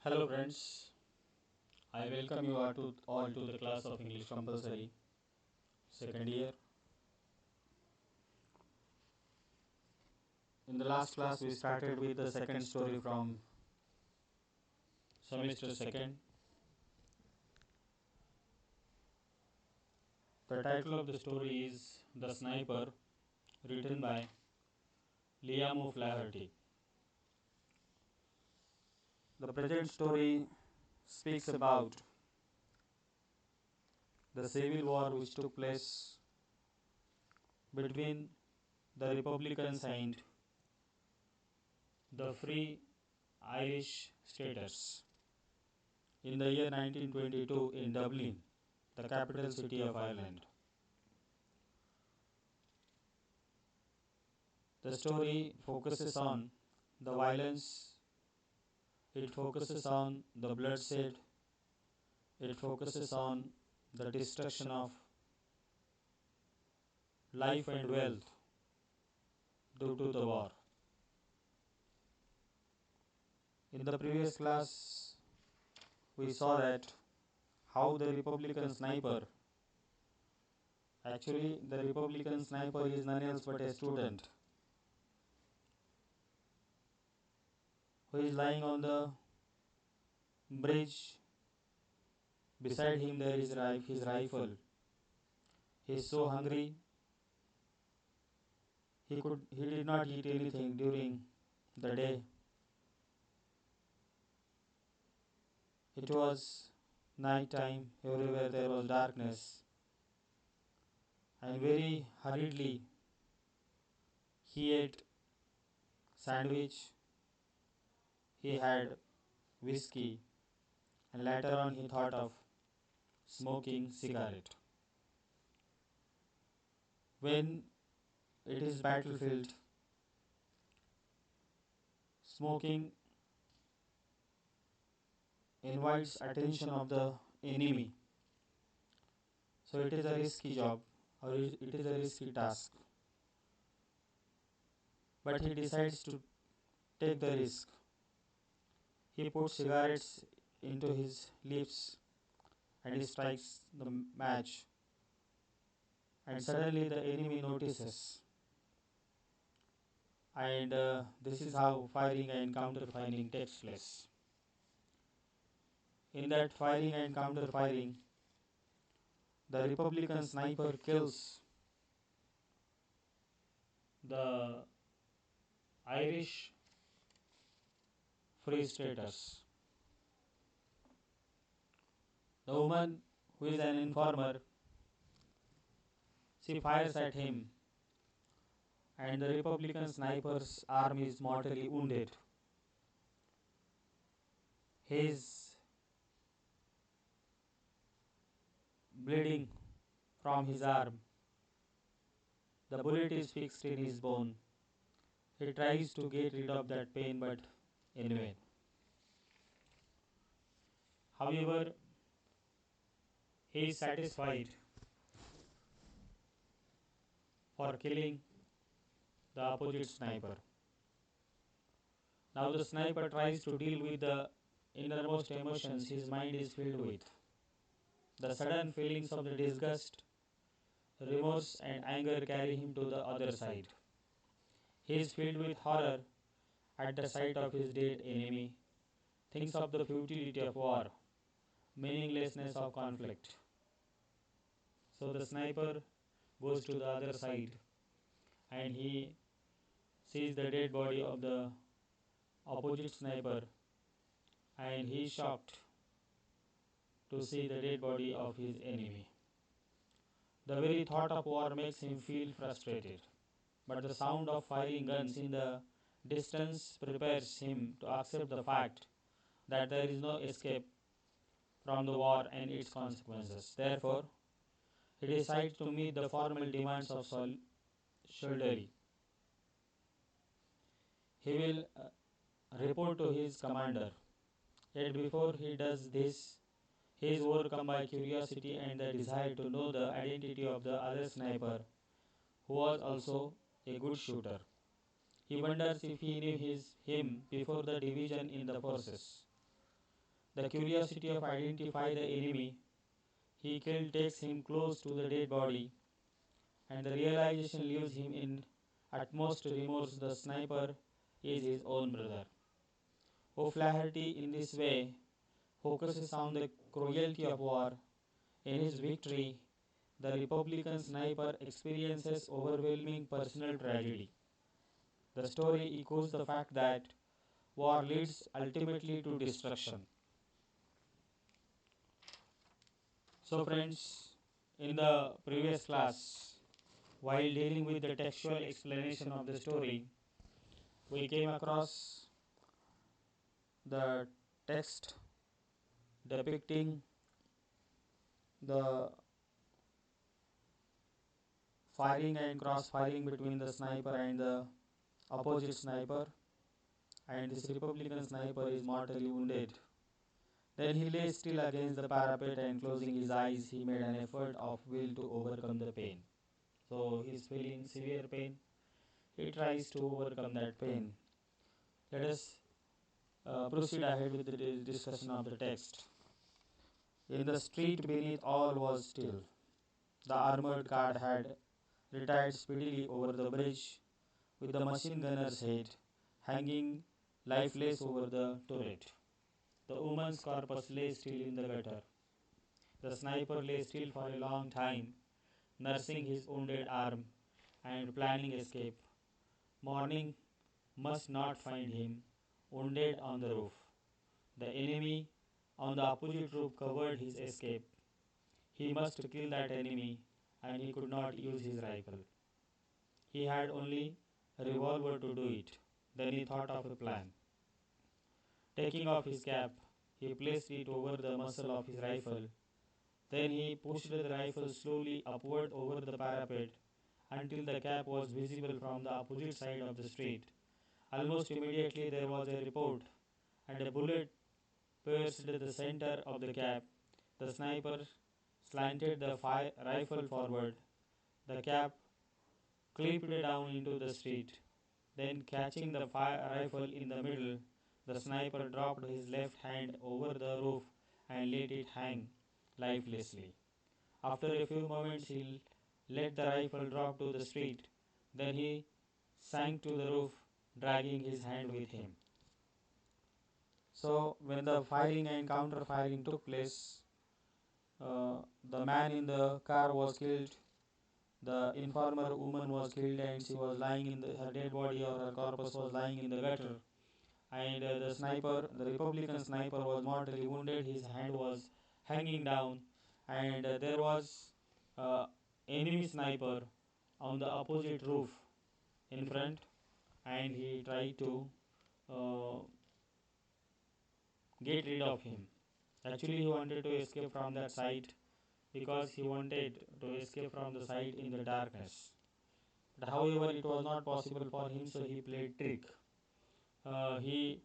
Hello friends, I welcome you all to the class of English compulsory second year. In the last class we started with the second story from semester second. The title of the story is The Sniper, written by Liam O'Flaherty. The present story speaks about the civil war which took place between the Republicans and the Free Irish Staters in the year 1922 in Dublin, the capital city of Ireland. The story focuses on the violence, it focuses on the bloodshed, it focuses on the destruction of life and wealth due to the war. In the previous class, we saw that how the Republican sniper, actually the Republican sniper is none else but a student who is lying on the bridge. Beside him there is his rifle. He is so hungry, he did not eat anything during the day. It was night time, everywhere there was darkness, and very hurriedly he ate sandwich, he had whiskey, and later on he thought of smoking cigarette. When it is battlefield, smoking invites attention of the enemy. So it is a risky job, or it is a risky task. But he decides to take the risk. He puts cigarettes into his lips and he strikes the match. And suddenly the enemy notices. And this is how firing and counter firing takes place. In that firing and counter firing, the Republican sniper kills the Irish Free Staters. The woman, who is an informer, she fires at him, and the Republican sniper's arm is mortally wounded. He is bleeding from his arm. The bullet is fixed in his bone. He tries to get rid of that pain, but in vain. However, he is satisfied for killing the opposite sniper. Now the sniper tries to deal with the innermost emotions his mind is filled with. The sudden feelings of the disgust, remorse and anger carry him to the other side. He is filled with horror at the sight of his dead enemy, thinks of the futility of war, meaninglessness of conflict. So the sniper goes to the other side and he sees the dead body of the opposite sniper, and he is shocked to see the dead body of his enemy. The very thought of war makes him feel frustrated, but the sound of firing guns in the distance prepares him to accept the fact that there is no escape from the war and its consequences. Therefore, he decides to meet the formal demands of soldiery. He will report to his commander. Yet before he does this, he is overcome by curiosity and the desire to know the identity of the other sniper, who was also a good shooter. He wonders if he knew him before the division in the forces. The curiosity of identify the enemy he killed takes him close to the dead body, and the realization leaves him in utmost remorse. The sniper is his own brother. O'Flaherty, in this way, focuses on the cruelty of war. In his victory, the Republican sniper experiences overwhelming personal tragedy. The story echoes the fact that war leads ultimately to destruction. So, friends, in the previous class, while dealing with the textual explanation of the story, we came across the text depicting the firing and cross firing between the sniper and the opposite sniper, and this Republican sniper is mortally wounded. Then he lay still against the parapet and closing his eyes, he made an effort of will to overcome the pain. So he is feeling severe pain. He tries to overcome that pain. Let us proceed ahead with the discussion of the text. In the street beneath all was still. The armored guard had retired speedily over the bridge, with the machine gunner's head hanging lifeless over the turret. The woman's corpse lay still in the gutter. The sniper lay still for a long time, nursing his wounded arm and planning escape. Morning must not find him wounded on the roof. The enemy on the opposite roof covered his escape. He must kill that enemy, and he could not use his rifle. He had only a revolver to do it. Then he thought of a plan. Taking off his cap, he placed it over the muzzle of his rifle. Then he pushed the rifle slowly upward over the parapet until the cap was visible from the opposite side of the street. Almost immediately there was a report, and a bullet pierced the center of the cap. The sniper slanted the rifle forward. The cap clipped down into the street. Then, catching the rifle in the middle, the sniper dropped his left hand over the roof and let it hang lifelessly. After a few moments, he let the rifle drop to the street. Then he sank to the roof, dragging his hand with him. So, when the firing and counter firing took place, the man in the car was killed. The informer woman was killed, and she was lying in her dead body, or her corpus was lying in the gutter. And the sniper, the Republican sniper, was mortally wounded. His hand was hanging down, and there was enemy sniper on the opposite roof in front, and he tried to uh, get rid of him. Actually, he wanted to escape from that side because he wanted to escape from the side in the darkness. But however, it was not possible for him, so he played trick. He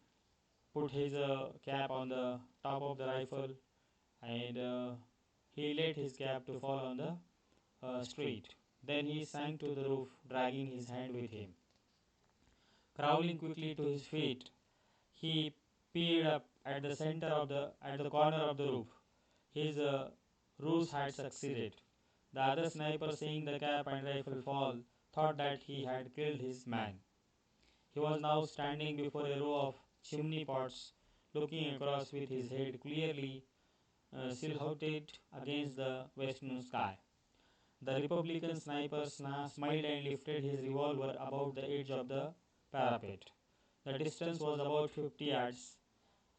put his cap on the top of the rifle, and he let his cap to fall on the street. Then he sank to the roof, dragging his hand with him. Crawling quickly to his feet, he peered up at the center of at the corner of the roof. His ruse had succeeded. The other sniper, seeing the cap and rifle fall, thought that he had killed his man. He was now standing before a row of chimney pots, looking across with his head clearly silhouetted against the western sky. The Republican sniper smiled and lifted his revolver above the edge of the parapet. The distance was about 50 yards,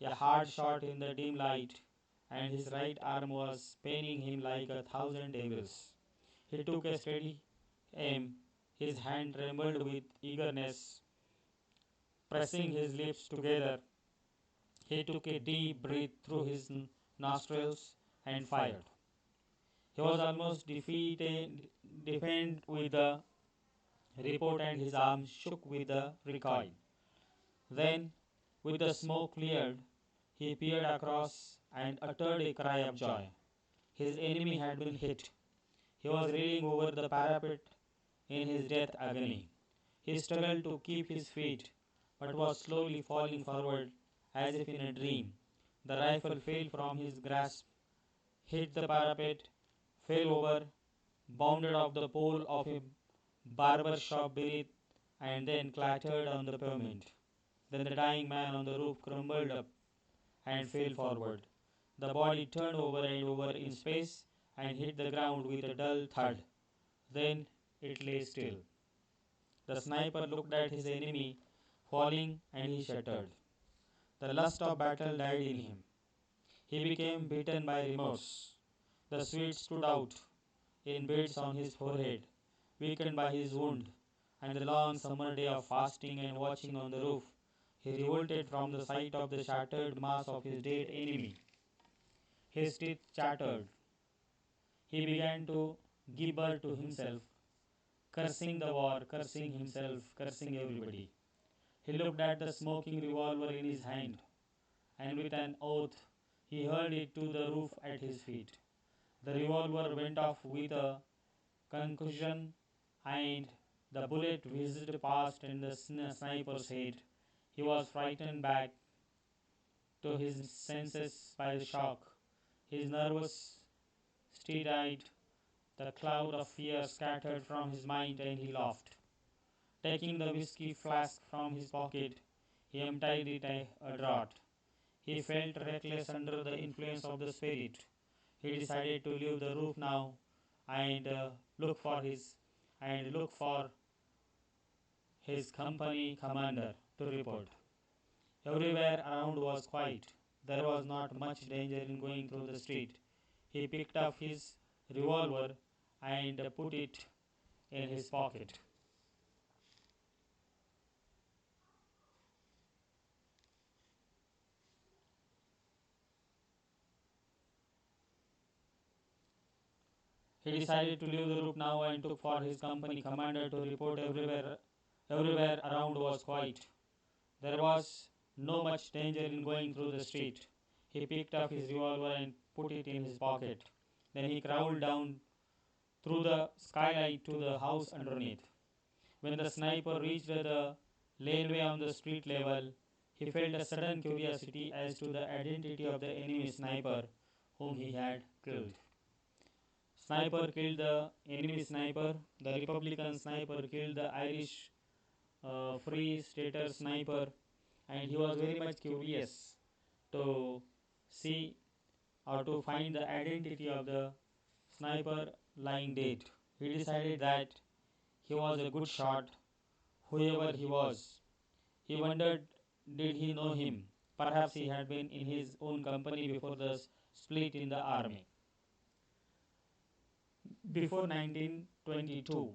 a hard shot in the dim light, and his right arm was paining him like 1,000 devils. He took a steady aim. His hand trembled with eagerness. Pressing his lips together, he took a deep breath through his nostrils and fired. He was almost deafened with the report, and his arms shook with the recoil. Then, with the smoke cleared, he peered across and uttered a cry of joy. His enemy had been hit. He was reeling over the parapet in his death agony. He struggled to keep his feet, but was slowly falling forward as if in a dream. The rifle fell from his grasp, hit the parapet, fell over, bounded off the pole of a barber shop beneath, and then clattered on the pavement. Then the dying man on the roof crumbled up and fell forward. The body turned over and over in space and hit the ground with a dull thud. Then it lay still. The sniper looked at his enemy falling and he shuddered. The lust of battle died in him. He became beaten by remorse. The sweat stood out in beads on his forehead, weakened by his wound, and the long summer day of fasting and watching on the roof. He revolted from the sight of the shattered mass of his dead enemy. His teeth chattered. He began to gibber to himself, cursing the war, cursing himself, cursing everybody. He looked at the smoking revolver in his hand, and with an oath he hurled it to the roof at his feet. The revolver went off with a concussion, and the bullet whizzed past and the sniper's head. He was frightened back to his senses by the shock. His nervous steadied. The cloud of fear scattered from his mind, and he laughed. Taking the whiskey flask from his pocket, he emptied it a draught. He felt reckless under the influence of the spirit. He decided to leave the roof now and look for his company commander to report. Everywhere around was quiet. There was not much danger in going through the street. He picked up his revolver and put it in his pocket. He decided to leave the roof now and took for his company commander to report everywhere around was quiet. There was no much danger in going through the street. He picked up his revolver and put it in his pocket. Then he crawled down through the skylight to the house underneath. When the sniper reached the laneway on the street level, he felt a sudden curiosity as to the identity of the enemy sniper whom he had killed. Sniper killed the enemy sniper. The Republican sniper killed the Irish Free Stater sniper, and he was very much curious to see or to find the identity of the sniper lying dead. He decided that he was a good shot, whoever he was. He wondered, did he know him? Perhaps he had been in his own company before the split in the army. Before 1922,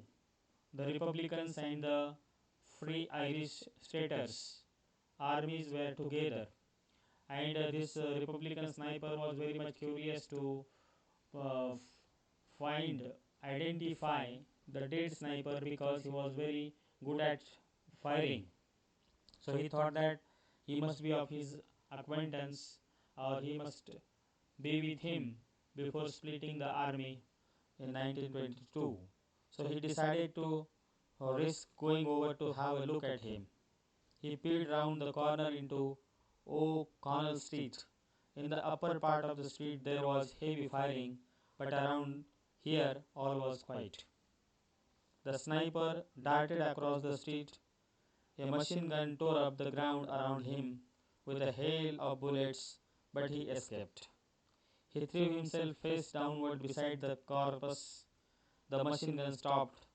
the Republicans and the Free Irish Staters armies were together, and this Republican sniper was very much curious to uh, find, identify the dead sniper because he was very good at firing. So he thought that he must be of his acquaintance or he must be with him before splitting the army in 1922. So he decided to risk going over to have a look at him. He peered round the corner into O'Connell Street. In the upper part of the street there was heavy firing, but around here all was quiet. The sniper darted across the street. A machine gun tore up the ground around him with a hail of bullets, but he escaped. He threw himself face downward beside the corpse. The machine gun stopped.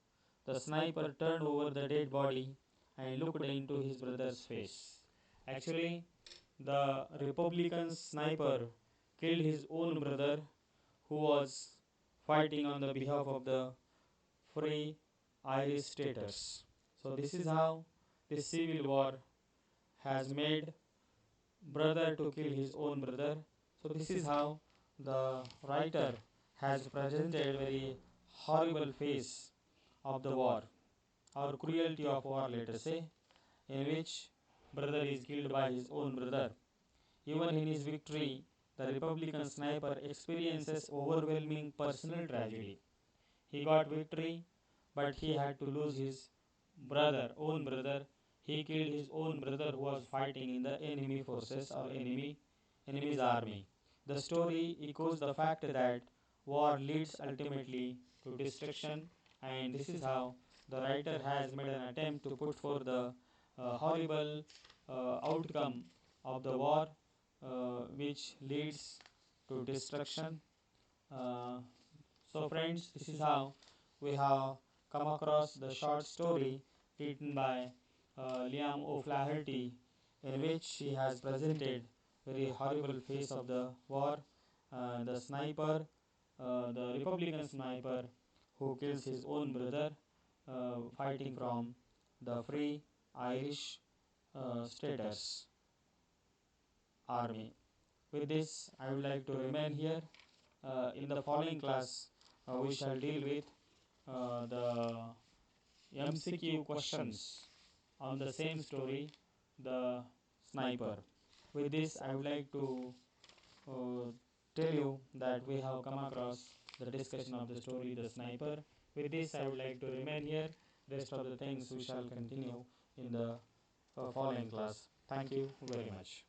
The sniper turned over the dead body and looked into his brother's face. Actually, the Republican sniper killed his own brother who was fighting on the behalf of the Free Irish Staters. So, this is how this civil war has made brother to kill his own brother. So, this is how the writer has presented very horrible face of the war or cruelty of war, let us say, in which brother is killed by his own brother. Even in his victory, the Republican sniper experiences overwhelming personal tragedy. He got victory, but he had to lose his own brother. He killed his own brother who was fighting in the enemy forces or enemy enemy's army. The story echoes the fact that war leads ultimately to destruction, and this is how the writer has made an attempt to put forth the horrible outcome of the war, which leads to destruction. Uh, so, friends, this is how we have come across the short story written by Liam O'Flaherty, in which he has presented very horrible face of the war, the sniper, the Republican sniper who kills his own brother, fighting from the Free Irish Staters Army. With this, I would like to remain here. In the following class, we shall deal with the MCQ questions on the same story, the sniper. With this, I would like to uh, tell you that we have come across the discussion of the story, the sniper. With this, I would like to remain here. Rest of the things we shall continue in the following class. Thank you very much.